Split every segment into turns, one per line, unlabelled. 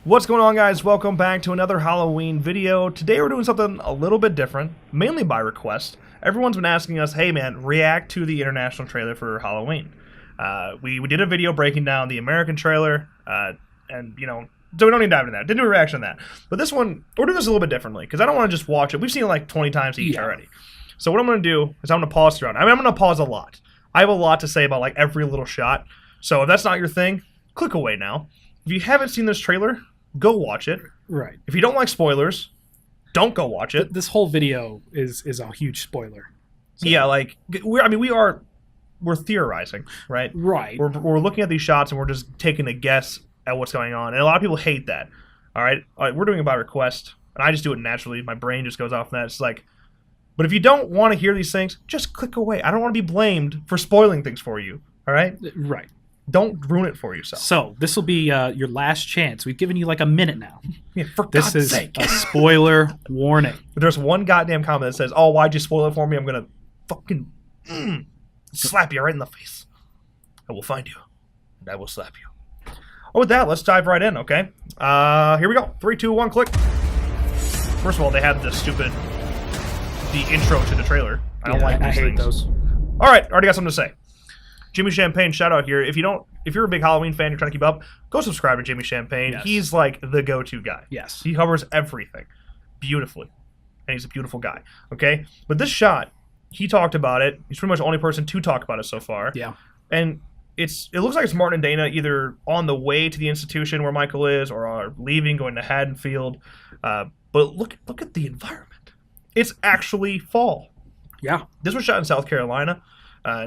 What's going on, guys? Welcome back to another Halloween video. Today we're doing something a little bit different, mainly by request. Everyone's been asking us, hey man, react to the international trailer for Halloween. We did a video breaking down the American trailer, and you know, so we don't need to dive into that. Didn't do a reaction on that. But this one, we're doing this a little bit differently, because I don't want to just watch it. We've seen it like 20 times each already. So what I'm going to do is I'm going to pause throughout. I'm going to pause a lot. I have a lot to say about like every little shot. So if that's not your thing, click away now. If you haven't seen this trailer, go watch it.
Right.
If you don't like spoilers, don't go watch it.
This whole video is a huge spoiler.
So. Yeah, like we're theorizing, right?
Right.
We're looking at these shots and we're just taking a guess at what's going on, and a lot of people hate that. All right, we're doing it by request, and I just do it naturally. My brain just goes off on that. It's like, but if you don't want to hear these things, just click away. I don't want to be blamed for spoiling things for you. All right.
Right.
Don't ruin it for yourself.
So this will be your last chance. We've given you like a minute now.
Yeah, for
this
God's
is
sake.
a spoiler warning.
If there's one goddamn comment that says, "Oh, why'd you spoil it for me?" I'm gonna fucking slap you right in the face. I will find you, and I will slap you. Oh, with that, let's dive right in. Okay. Here we go. 3, 2, 1, click. First of all, they had the intro to the trailer. I don't like these
I hate
things.
those.
All right, already got something to say. Jimmy Champagne, shout out here. If you're a big Halloween fan, you're trying to keep up, go subscribe to Jimmy Champagne.
Yes.
He's like the go-to guy.
Yes.
He covers everything beautifully, and he's a beautiful guy. Okay, but this shot, he talked about it. He's pretty much the only person to talk about it so far.
Yeah.
And it looks like it's Martin and Dana either on the way to the institution where Michael is, or are leaving, going to Haddonfield. But look at the environment. It's actually fall.
Yeah.
This was shot in South Carolina.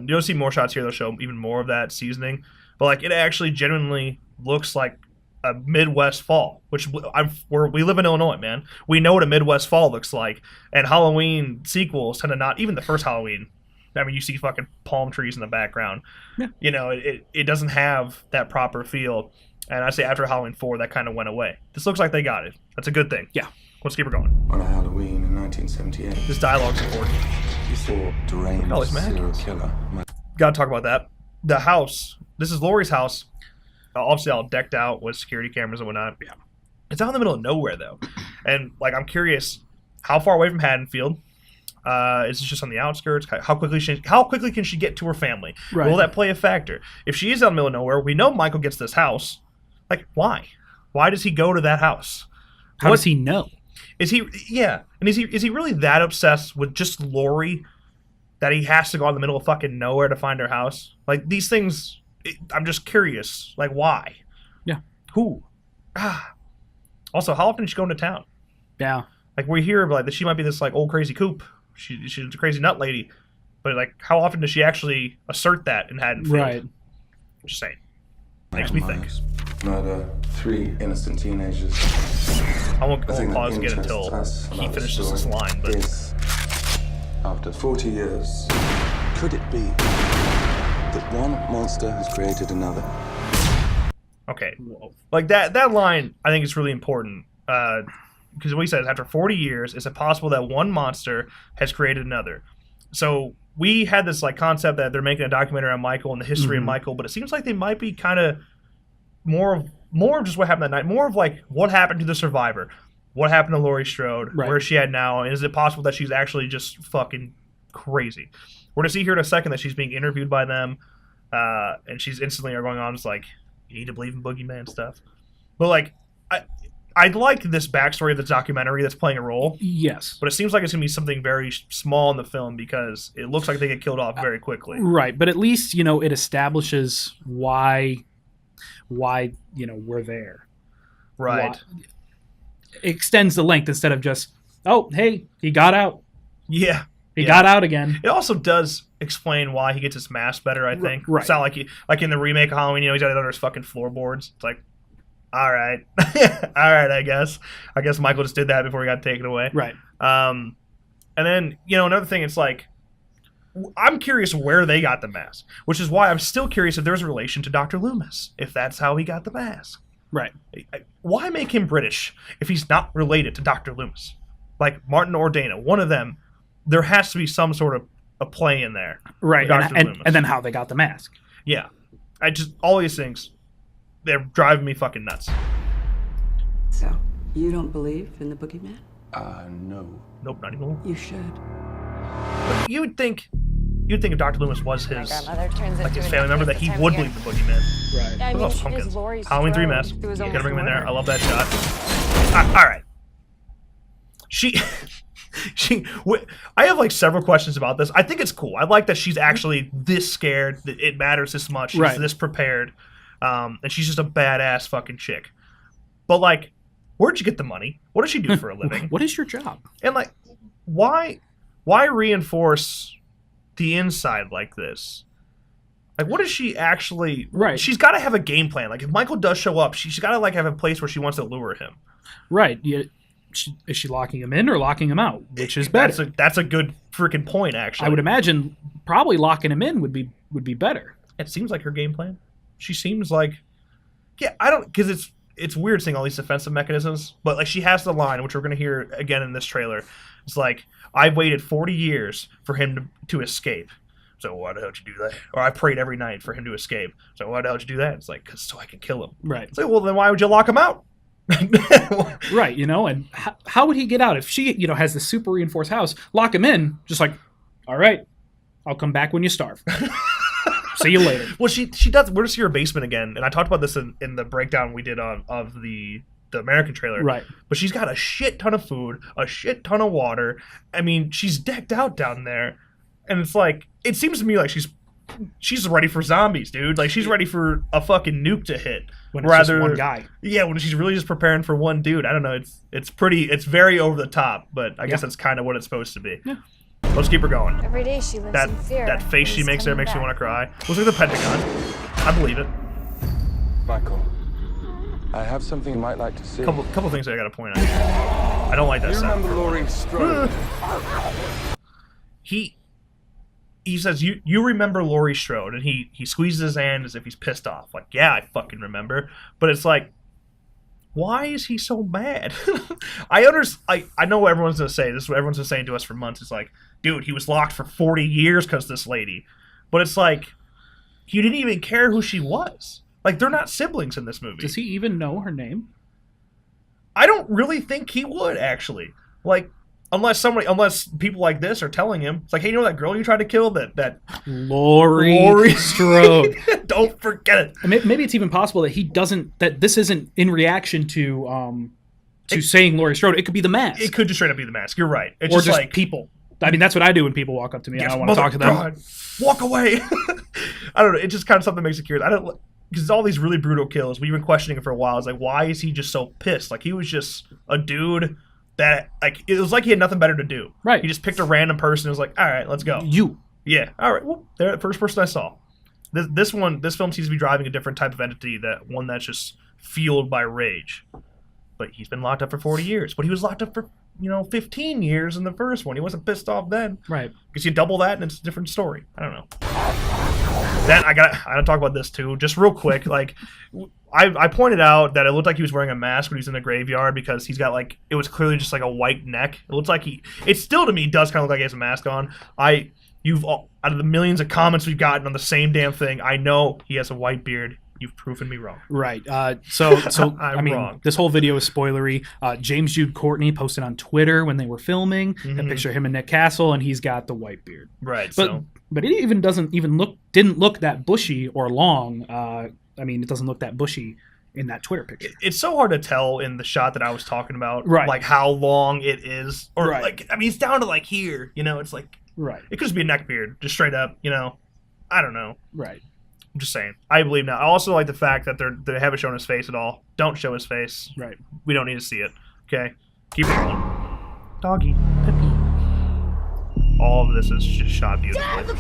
You'll see more shots here. They'll show even more of that seasoning. But like, it actually genuinely looks like a Midwest fall, which we live in Illinois, man. We know what a Midwest fall looks like. And Halloween sequels tend to not, even the first Halloween, I mean, you see fucking palm trees in the background.
Yeah.
You know, it doesn't have that proper feel. And I'd say after Halloween 4, that kind of went away. This looks like they got it. That's a good thing.
Yeah.
Let's keep it going.
On a Halloween in 1978,
This dialogue's important.
you saw deranged
Oh, it's
serial
Mac.
killer.
Gotta talk about that. The house. This is Laurie's house. Obviously, all decked out with security cameras and whatnot. Yeah. It's out in the middle of nowhere, though. And, like, I'm curious, how far away from Haddonfield? Is it just on the outskirts? How quickly can she get to her family?
Right.
Will that play a factor? If she is out in the middle of nowhere, we know Michael gets this house. Like, why? Why does he go to that house?
How does he know?
Is he? Yeah. And is he really that obsessed with just Laurie that he has to go out in the middle of fucking nowhere to find her house? Like, these things, I'm just curious. Like, why?
Yeah.
Who? Also, how often is she going to town?
Yeah.
Like, we hear like that she might be this like old crazy coop. She's a crazy nut lady. But like, how often does she actually assert that in Haddonfield?
Right.
Just saying. Makes me think.
Murder 3 innocent teenagers.
I won't
The thing that
pause again
interests
until
us
he
about the
finishes this
story
line. But
is, after 40 years, could it be that one monster has created another?
okay, like that line, I think is really important. Because what he says, after 40 years, is it possible that one monster has created another? So we had this like concept that they're making a documentary on Michael and the history of Michael, but it seems like they might be kind of more of just what happened that night, more of like what happened to the survivor, what happened to Laurie Strode,
Right.
where is she at now, and is it possible that she's actually just fucking crazy? We're gonna see here in a second that she's being interviewed by them, and she's instantly going on just like, you need to believe in boogeyman stuff, but like I'd like this backstory of the documentary that's playing a role.
Yes.
But it seems like it's going to be something very small in the film because it looks like they get killed off very quickly.
Right. But at least, you know, it establishes why we're there.
Right.
Why, it extends the length instead of just, oh, hey, he got out.
Yeah.
He got out again.
It also does explain why he gets his mask better, I think.
Right.
It's not like in the remake of Halloween, you know, he's got it under his fucking floorboards. It's like, all right. All right, I guess. Michael just did that before he got taken away.
Right.
And then, you know, another thing, it's like, I'm curious where they got the mask, which is why I'm still curious if there's a relation to Dr. Loomis, if that's how he got the mask.
Right.
Why make him British if he's not related to Dr. Loomis? Like Martin or Dana, one of them, there has to be some sort of a play in there.
Right.
Dr. Loomis.
And then how they got the mask.
Yeah. All these things, they're driving me fucking nuts.
So, you don't believe in the boogeyman?
No.
Nope, not even.
You should.
But you'd think if Dr. Loomis was his
grandmother turns
like
into
his
an
family member
actress
that he
this time
would
of year.
believe the boogeyman.
Right.
I
What
mean,
else?
there's
Pumpkins.
Laurie
Halloween 3
Strode,
mess.
who was
Gotta
almost
bring him in there.
murdered.
I love that shot. All right. I have like several questions about this. I think it's cool. I like that she's actually this scared, that it matters this much. She's
Right.
this prepared. And she's just a badass fucking chick. But like, where'd you get the money? What does she do for a living?
What is your job?
And like, why reinforce the inside like this? Like, what is she actually?
Right.
She's got to have a game plan. Like, if Michael does show up, she's got to like have a place where she wants to lure him.
Right. Yeah. Is she locking him in or locking him out? Which is better?
That's a good freaking point. Actually,
I would imagine probably locking him in would be better.
It seems like her game plan. She seems like, yeah, I don't, because it's weird seeing all these defensive mechanisms, but like she has the line, which we're gonna hear again in this trailer. It's like, I waited 40 years for him to escape. So why the hell did you do that? Or I prayed every night for him to escape. So why the hell did you do that? It's like, cause so I can kill him.
Right.
It's like, well, then why would you lock him out?
Right. And how would he get out if she has this super reinforced house? Lock him in, just like, all right, I'll come back when you starve. See you later.
Well, she does. We're just see her basement again, and I talked about this in the breakdown we did of the American trailer.
Right.
But she's got a shit ton of food, a shit ton of water. I mean, she's decked out down there, and it's like, it seems to me like she's ready for zombies, dude. Like she's ready for a fucking nuke to hit.
When it's just one guy.
Yeah, when she's really just preparing for one dude. I don't know. It's very over the top, but I guess that's kind of what it's supposed to be.
Yeah.
Let's keep her going.
Every day she lives in fear.
That face she
He's
makes there
coming
makes me
back.
want to cry. Looks like the Pentagon. I believe it.
Michael, I have something you might like to see.
Couple things I got to point out. I don't like that
You
sound.
remember Laurie Strode?
He says, you remember Laurie Strode, and he squeezes his hand as if he's pissed off. Like, yeah, I fucking remember. But it's like, why is he so mad? I know what everyone's gonna say. This is what everyone's been saying to us for months. It's like, dude, he was locked for 40 years because this lady. But it's like, he didn't even care who she was. Like, they're not siblings in this movie.
Does he even know her name?
I don't really think he would, actually. Like, unless people like this are telling him, it's like, hey, you know that girl you tried to kill? That
Laurie Strode.
Don't forget it.
And maybe it's even possible that he doesn't. That this isn't in reaction to saying Laurie Strode. It could be the mask,
It could just straight up be the mask. You're right. It's
or
just like
people. I mean, that's what I do when people walk up to me.
yes,
I don't want to talk to them.
God, walk away. I don't know. It's just kind of something that makes it curious. I don't, because all these really brutal kills. We've been questioning it for a while. It's like, why is he just so pissed? Like, he was just a dude that, like, it was like he had nothing better to do.
Right.
He just picked a random person and was like, all right, let's go.
You.
Yeah. All right. Well, they're the first person I saw. This film seems to be driving a different type of entity, one that's just fueled by rage. But he's been locked up for 40 years. But he was locked up for 15 years in the first one. He wasn't pissed off then.
Right.
Because you double that and it's a different story. I don't know. Then I gotta talk about this too, just real quick. Like, I pointed out that it looked like he was wearing a mask when he was in the graveyard because he's got like, it was clearly just like a white neck. It looks like it still to me does kind of look like he has a mask on. Out of the millions of comments we've gotten on the same damn thing, I know he has a white beard. You've proven me wrong.
Right. So
I'm
I mean,
wrong.
this whole video is spoilery. James Jude Courtney posted on Twitter when they were filming a picture of him and Nick Castle, and he's got the white beard.
Right.
But it even didn't look that bushy or long. I mean, it doesn't look that bushy in that Twitter picture.
It's so hard to tell in the shot that I was talking about,
Right.
like how long it is, or
Right.
like, I mean, it's down to like here. It's like
Right.
it could just be a neck beard, just straight up. I don't know.
Right.
I'm just saying. I believe now. I also like the fact that they haven't shown his face at all. Don't show his face.
Right.
We don't need to see it. Okay. Keep it going. Doggy.
Peppy.
All of this is just shot beautifully.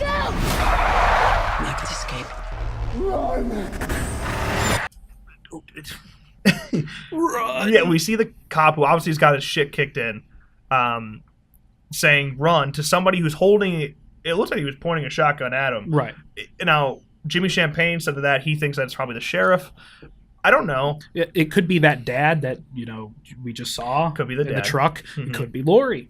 Michael's escape.
Yeah, we see the cop who obviously has got his shit kicked in, saying "run" to somebody who's holding it. It looks like he was pointing a shotgun at him.
Right.
Now, Jimmy Champagne said that he thinks that's probably the sheriff. I don't know.
It could be that dad that we just saw.
Could be the
in
dad.
the truck.
Mhm.
It could be Lori.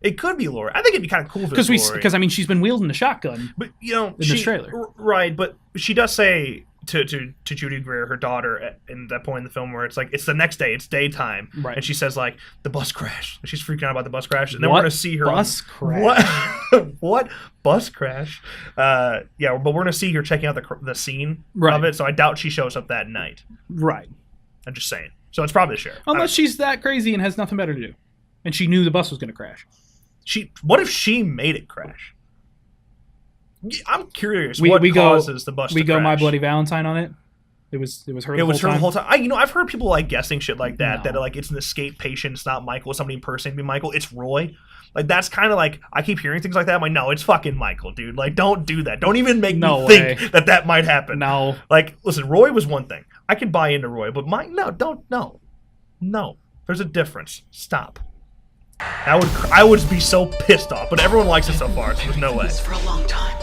It could be Laura. I think it'd be kind of cool if it was Lori.
Because I mean she's been wielding the shotgun.
But
this trailer.
right? But she does say to Judy Greer, her daughter, in that point in the film where it's like it's the next day, it's daytime,
Right. and
she says like the bus crash. She's freaking out about the bus crash, and then we're gonna see her
crash.
What bus crash? But we're gonna see her checking out the scene
Right.
of it. So I doubt she shows up that night.
Right.
I'm just saying. So it's probably the sheriff.
Unless she's that crazy and has nothing better to do, and she knew the bus was going to crash.
What if she made it crash? I'm curious.
We
causes the bus to
We go
crash?
My Bloody Valentine on it. It was her.
It was her the whole time. I've heard people like guessing shit like that.
No.
That like it's an escape patient. It's not Michael. It's somebody impersonating to be Michael. It's Roy. Like that's kind of like I keep hearing things like that. I'm like, no, it's fucking Michael, dude. Like, don't do that. Don't even make
No
me
way.
think that might happen.
No.
Like, listen, Roy was one thing. I can buy into Roy, but no. There's a difference. Stop. I would be so pissed off, but everyone likes it so far, so there's no way.
For a long time.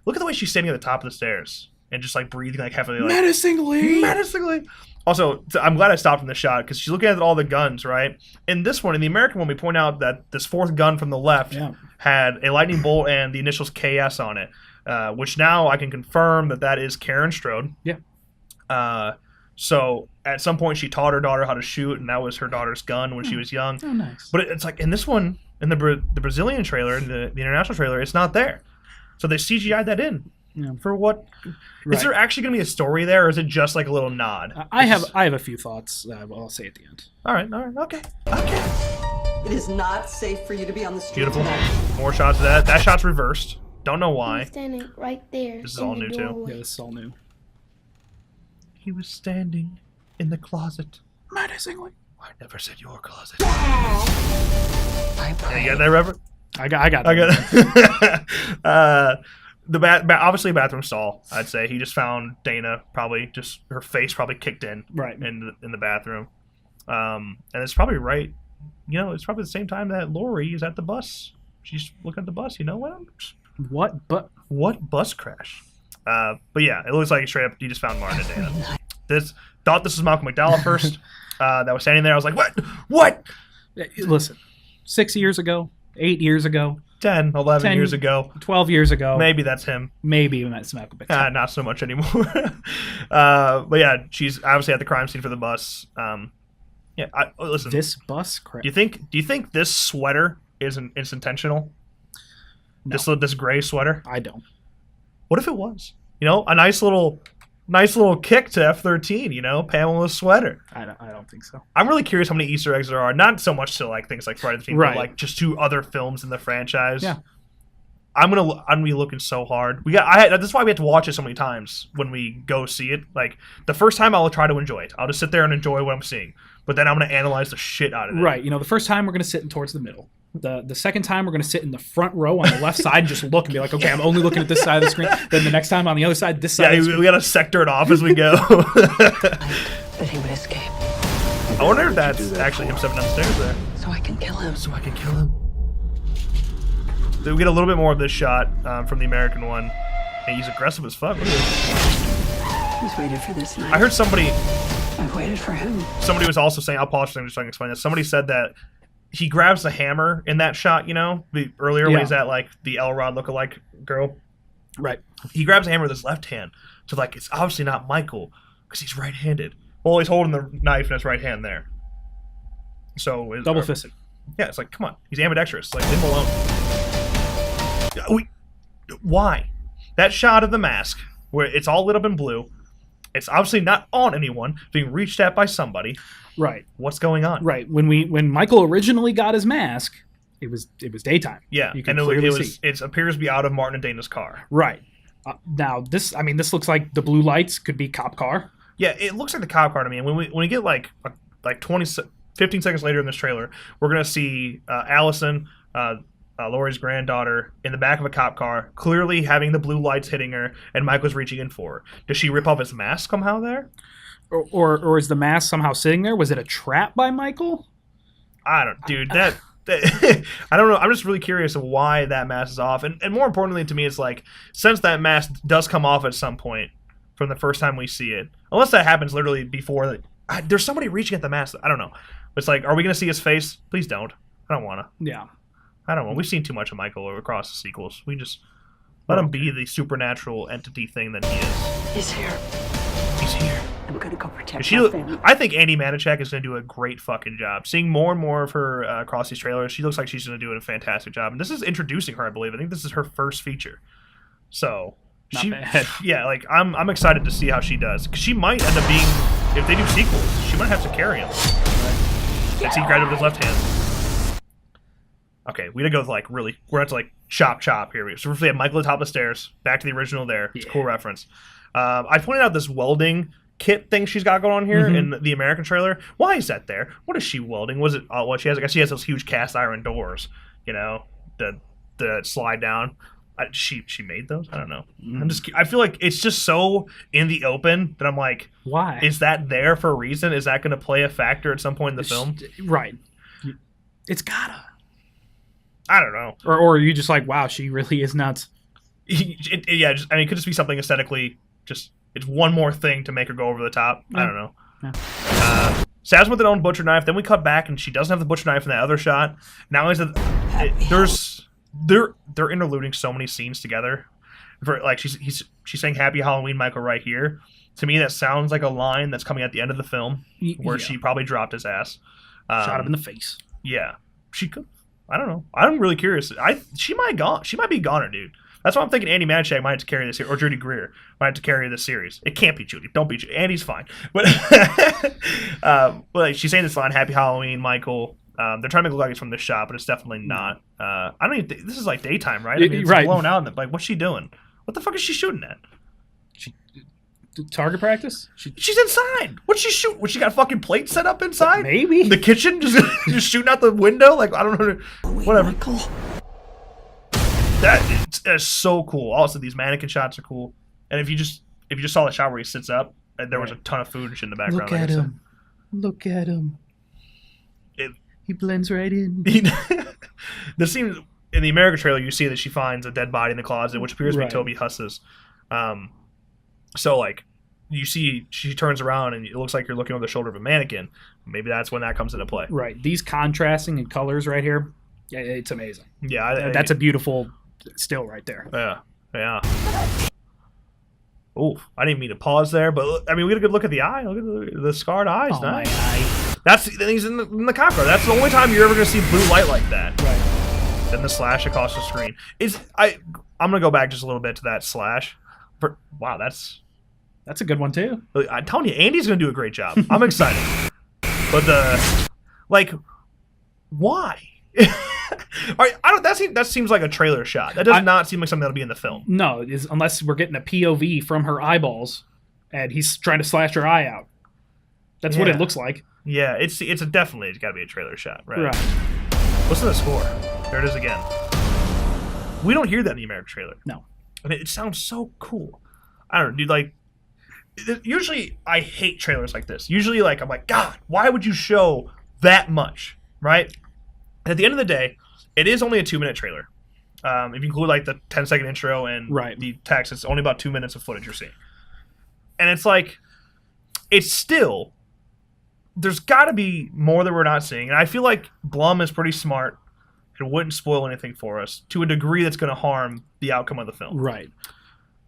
Look at the way she's standing at the top of the stairs and just like breathing like heavily, like
Menacingly.
Also, I'm glad I stopped in the shot because she's looking at all the guns, right? In this one, in the American one, we point out that this fourth gun from the left had a lightning bolt and the initials KS on it, which now I can confirm that is Karen Strode.
Yeah.
So at some point she taught her daughter how to shoot, and that was her daughter's gun when she was young.
Oh, nice.
But it's like in this one, in the Brazilian trailer, the international trailer, it's not there. So they CGI'd that in.
Yeah.
For what?
Right.
Is there actually going to be a story there, or is it just like a little nod?
I have a few thoughts. I'll say at the end.
All right, okay.
It is not safe for you to be on the street
Beautiful.
tonight.
More shots of that. That shot's reversed. Don't know
He
why.
was standing right there.
This is
in
all
the
new, too.
doorway.
Yeah, this is all new.
He was standing in the closet.
Menacingly.
I never said your closet.
I pray.
You got that, Reverend?
I got.
I got it. Obviously a bathroom stall, I'd say. He just found Dana, probably just her face probably kicked in
Right.
in the bathroom. And it's probably right. It's probably the same time that Lori is at the bus. She's looking at the bus. You know what?
What? But
What bus crash? But yeah, it looks like straight up he just found Martin and Dana. Thought this was Malcolm McDowell first. That was standing there. I was like, what?
listen, 6 years ago, 8 years ago,
10, 11
10
years ago.
12 years ago,
Maybe that's him.
maybe that's Malcolm McDowell.
Not so much anymore. But yeah, she's obviously at the crime scene for the bus. Listen.
This bus crash.
Do you think this sweater is intentional?
No.
This gray sweater?
I don't.
What if it was? A nice little kick to F-13. Pamela's sweater.
I don't think so.
I'm really curious how many Easter eggs there are. Not so much to like things like Friday the 13th,
Right.
but like just to other films in the franchise.
Yeah.
I'm gonna be looking so hard. That's why we have to watch it so many times when we go see it. Like the first time, I'll try to enjoy it. I'll just sit there and enjoy what I'm seeing. But then I'm gonna analyze the shit out of it.
Right. The first time we're going to sit towards the middle. The second time we're going to sit in the front row on the left side and just look and be like, okay, I'm only looking at this side of the screen. Then the next time on the other side, this side.
Yeah,
of the
we gotta sector it off as we go.
That he would escape.
I wonder if that's actually him stepping upstairs there.
So I can kill him.
So I can kill him. So we get a little bit more of this shot from the American one. And he's aggressive as fuck. Look at this.
He's waited for this night.
I heard somebody
waited for him.
was also saying, I'll pause for a second just so I can explain this. Somebody said that he grabs the hammer in that shot, earlier when
Yeah.
he's at like the Elrod lookalike girl.
Right.
He grabs the hammer with his left hand. So like it's obviously not Michael because he's right-handed. Well, he's holding the knife in his right hand there. So
Double fisted.
Yeah, it's like, come on. He's ambidextrous. Like, leave him alone. Why? That shot of the mask, where it's all lit up in blue, it's obviously not on anyone, being reached at by somebody.
Right.
What's going on?
Right. When Michael originally got his mask, it was daytime.
Yeah,
You can
and
clearly see.
it appears to be out of Martin and Dana's car.
Right. Now this looks like the blue lights could be cop car.
Yeah, it looks like the cop car to me. And when we get like 15 seconds later in this trailer, we're gonna see Allison, Lori's granddaughter, in the back of a cop car, clearly having the blue lights hitting her, and Michael's reaching in for her. Does she rip off his mask somehow there?
Or is the mask somehow sitting there? Was it a trap by Michael?
I don't, dude. That I don't know. I'm just really curious of why that mask is off, and more importantly to me, it's like since that mask does come off at some point from the first time we see it, unless that happens literally before. There's somebody reaching at the mask. I don't know. It's like, are we gonna see his face? Please don't. I don't wanna.
Yeah.
I don't know. We've seen too much of Michael across the sequels. Let him be the supernatural entity thing that he is.
He's here.
He's here.
I'm gonna go protect
She,
my family.
I think Andy Manichek is going to do a great fucking job. Seeing more and more of her across these trailers, she looks like she's going to do a fantastic job. And this is introducing her, I believe. I think this is her first feature. So,
Not bad.
yeah, like I'm excited to see how she does. 'Cause she might end up being, if they do sequels, she might have to carry him. And see, he grabbed it with his left hand. Okay, we gotta go with like really. We're at to like chop here. So we have Michael at the top of the stairs. Back to the original. There, it's a cool reference. I pointed out this welding kit thing she's got going on here in the American trailer. Why is that there? What is she welding? Was it what she has? I guess she has those huge cast iron doors. You know, the slide down. She made those. I don't know. I feel like it's just so in the open that I'm like,
Why?
is that there for a reason? Is that going to play a factor at some point in the film?
Right. It's gotta.
I don't know.
Or are you just like, wow, she really is nuts?
Yeah, I mean, it could just be something aesthetically. Just it's one more thing to make her go over the top. I don't know.
Yeah.
Stabs with an own butcher knife. Then we cut back, and she doesn't have the butcher knife in that other shot. Now they're interluding so many scenes together. For like she's saying "Happy Halloween, Michael" right here. To me, that sounds like a line that's coming at the end of the film, where she probably dropped his ass.
Shot him in the face.
Yeah, she could. I don't know. I'm really curious. She might be goner, dude. That's why I'm thinking Andy Manichek might have to carry this here, or Judy Greer might have to carry this series. It can't be Judy. Don't be Judy. Andy's fine. But like, she's saying this line, "Happy Halloween, Michael." They're trying to make it look like it's from the shop, but it's definitely not. I don't even think this is like daytime, right? I mean, it's
right.
blown out. Like, what's she doing? What the fuck is she shooting at?
Target practice?
She's inside. What's she shoot? What, she got a fucking plate set up inside?
Maybe.
The kitchen, just shooting out the window. Like, I don't know. Whatever.
Michael.
That's so cool. Also, these mannequin shots are cool. And if you just saw the shot where he sits up, there was a ton of food and shit in the background.
Look at him. Look at him. He blends right in.
The scene in the American trailer, you see that she finds a dead body in the closet, which appears to be Toby Huss's. So, like, you see she turns around and it looks like you're looking over the shoulder of a mannequin. Maybe that's when that comes into play.
Right. These contrasting and colors right here, it's amazing.
Yeah.
That's a beautiful still right there.
Yeah. Oh, I didn't mean to pause there, but I mean, we get a good look at the eye. Look at the scarred eyes.
Oh,
nice.
my eye.
That's he's in the cop car. That's the only time you're ever going to see blue light like that.
Right.
Then the slash across the screen. I'm going to go back just a little bit to that slash. Wow, that's
a good one too.
I'm telling you, Andy's going to do a great job. I'm excited. But why? That seems like a trailer shot. That does not seem like something that'll be in the film.
No, unless we're getting a POV from her eyeballs, and he's trying to slash her eye out. That's what it looks like.
Yeah, it's definitely got to be a trailer shot, right?
Right.
Listen to the score. There it is again. We don't hear that in the American trailer.
No.
I mean, it sounds so cool. I don't know, dude. Like, usually I hate trailers like this. Usually, like, I'm like, God, why would you show that much, right? And at the end of the day, it is only a 2-minute trailer. If you include like the 10-second intro and the text, it's only about 2 minutes of footage you're seeing. And it's like, it's still, there's got to be more that we're not seeing. And I feel like Blum is pretty smart. It wouldn't spoil anything for us to a degree that's going to harm the outcome of the film.
Right.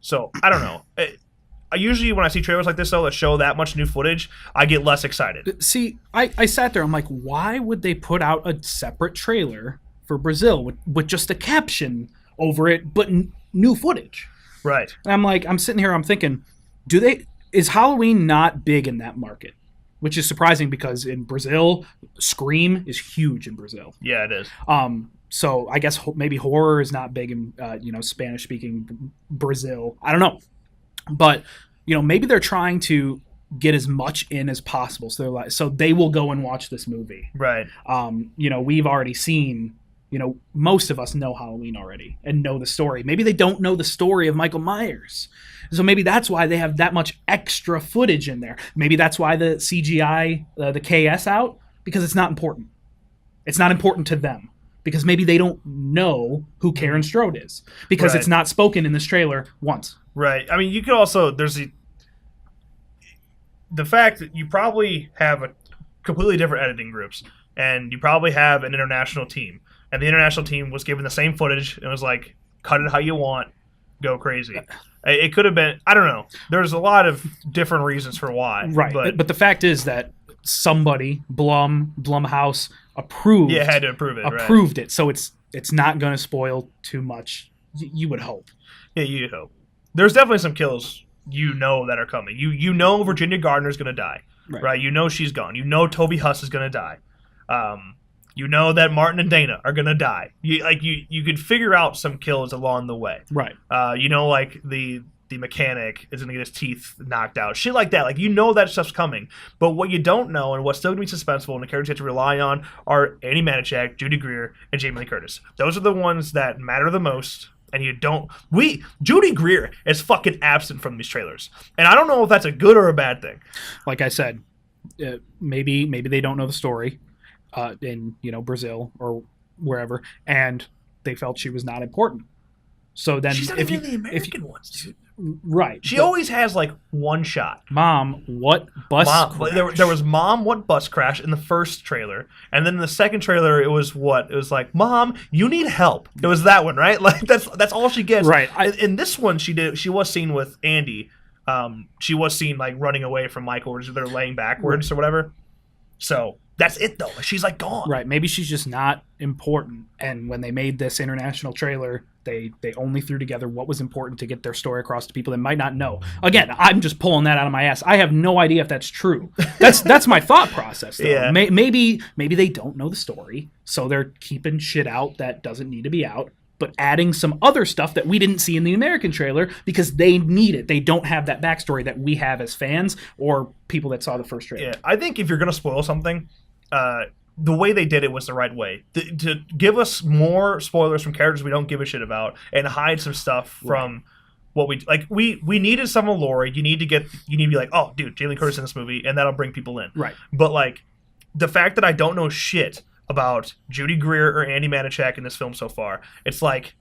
So, I don't know. I usually, when I see trailers like this, though, that show that much new footage, I get less excited.
See, I sat there, I'm like, why would they put out a separate trailer for Brazil with just a caption over it, but new footage?
Right.
And I'm like, I'm sitting here, I'm thinking, is Halloween not big in that market? Which is surprising because in Brazil, Scream is huge in Brazil.
Yeah, it is.
So I guess maybe horror is not big in Spanish-speaking Brazil. I don't know, but maybe they're trying to get as much in as possible. So they will go and watch this movie.
Right.
We've already seen. Most of us know Halloween already and know the story. Maybe they don't know the story of Michael Myers. So maybe that's why they have that much extra footage in there. Maybe that's why the CGI, the KS out, because it's not important. It's not important to them because maybe they don't know who Karen Strode is because it's not spoken in this trailer once.
Right. I mean, you could also, there's the fact that you probably have a completely different editing groups and you probably have an international team. And the international team was given the same footage and was like, cut it how you want. go crazy. It could have been. I don't know. There's a lot of different reasons for why.
Right. But the fact is that somebody, Blumhouse, approved.
Yeah, had to approve it.
Approved it, so it's not going to spoil too much. You would hope.
Yeah, you hope. There's definitely some kills that are coming. You know Virginia Gardner's going to die, right? You know she's gone. You know Toby Huss is going to die. You know that Martin and Dana are going to die. You could figure out some kills along the way.
Right.
You know, like the mechanic is going to get his teeth knocked out. Shit like that. Like, you know that stuff's coming. But what you don't know and what's still going to be suspenseful and the characters you have to rely on are Andy Manichak, Judy Greer, and Jamie Lee Curtis. Those are the ones that matter the most. And Judy Greer is fucking absent from these trailers. And I don't know if that's a good or a bad thing.
Like I said, maybe they don't know the story in, Brazil or wherever, and they felt she was not important. So then,
she's not even the American ones, dude.
Right.
She always has like one shot.
Mom, what bus crash?
There was Mom, what bus crash in the first trailer. And then in the second trailer, it was what? It was like, Mom, you need help. It was that one, right? Like that's all she gets.
Right.
In this one, she was seen with Andy. She was seen like running away from Michael, or they're laying backwards or whatever. So that's it though. She's like gone.
Right. Maybe she's just not important. And when they made this international trailer, they only threw together what was important to get their story across to people that might not know. Again, I'm just pulling that out of my ass. I have no idea if that's true. That's my thought process, though.
Yeah.
Maybe they don't know the story, so they're keeping shit out that doesn't need to be out, but adding some other stuff that we didn't see in the American trailer because they need it. They don't have that backstory that we have as fans or people that saw the first trailer.
Yeah, I think if you're going to spoil something, the way they did it was the right way. To give us more spoilers from characters we don't give a shit about and hide some stuff from what we needed some of Laurie. You need to be like, oh, dude, Jamie Lee Curtis in this movie, and that'll bring people in.
Right.
But like the fact that I don't know shit about Judy Greer or Andy Manichak in this film so far, it's like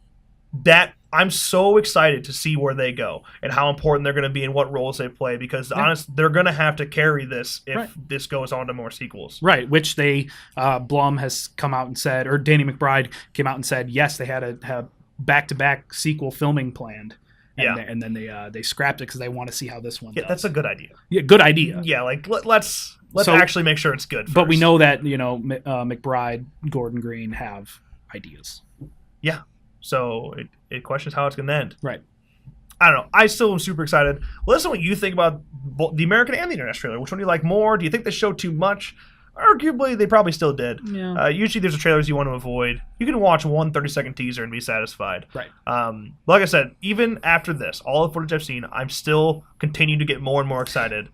that. I'm so excited to see where they go and how important they're going to be and what roles they play because they're going to have to carry this if this goes on to more sequels.
Right, which they Blum has come out and said, or Danny McBride came out and said, yes, they had a back-to-back sequel filming planned. And then they scrapped it because they want to see how this one does.
That's a good idea.
Yeah, good idea.
Yeah, like let's actually make sure it's good first.
But we know that McBride, Gordon Green have ideas.
Yeah. So it questions how it's going to end.
Right.
I don't know. I still am super excited. Listen what you think about both the American and the international trailer. Which one do you like more? Do you think they showed too much? Arguably, they probably still did.
Yeah.
Usually there's trailers you want to avoid. You can watch one 30-second teaser and be satisfied.
Right.
Like I said, even after this, all the footage I've seen, I'm still continuing to get more and more excited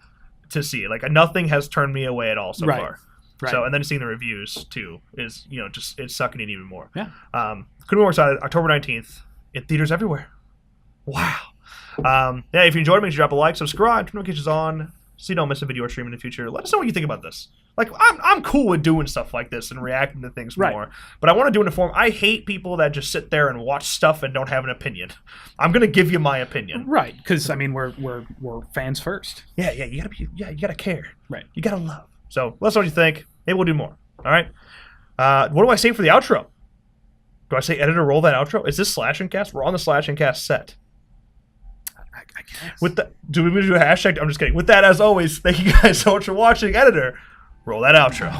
to see it. Like, nothing has turned me away at all so far. Right. So, and then seeing the reviews too is, just it's sucking in even more.
Yeah.
Couldn't be more excited. October 19th in theaters everywhere. Wow. If you enjoyed it, make sure you drop a like, subscribe, turn notifications on, so you don't miss a video or stream in the future. Let us know what you think about this. Like, I'm cool with doing stuff like this and reacting to things more, but I want to do it in a form. I hate people that just sit there and watch stuff and don't have an opinion. I'm gonna give you my opinion.
Right, because I mean we're fans first.
Yeah, you gotta care.
Right,
you gotta love. So let us know what you think. Maybe we'll do more. All right. What do I say for the outro? Do I say editor roll that outro? Is this Slash and Cast? We're on the Slash and Cast set.
I guess.
Do we do a hashtag? I'm just kidding. With that, as always, thank you guys so much for watching. Editor, roll that outro.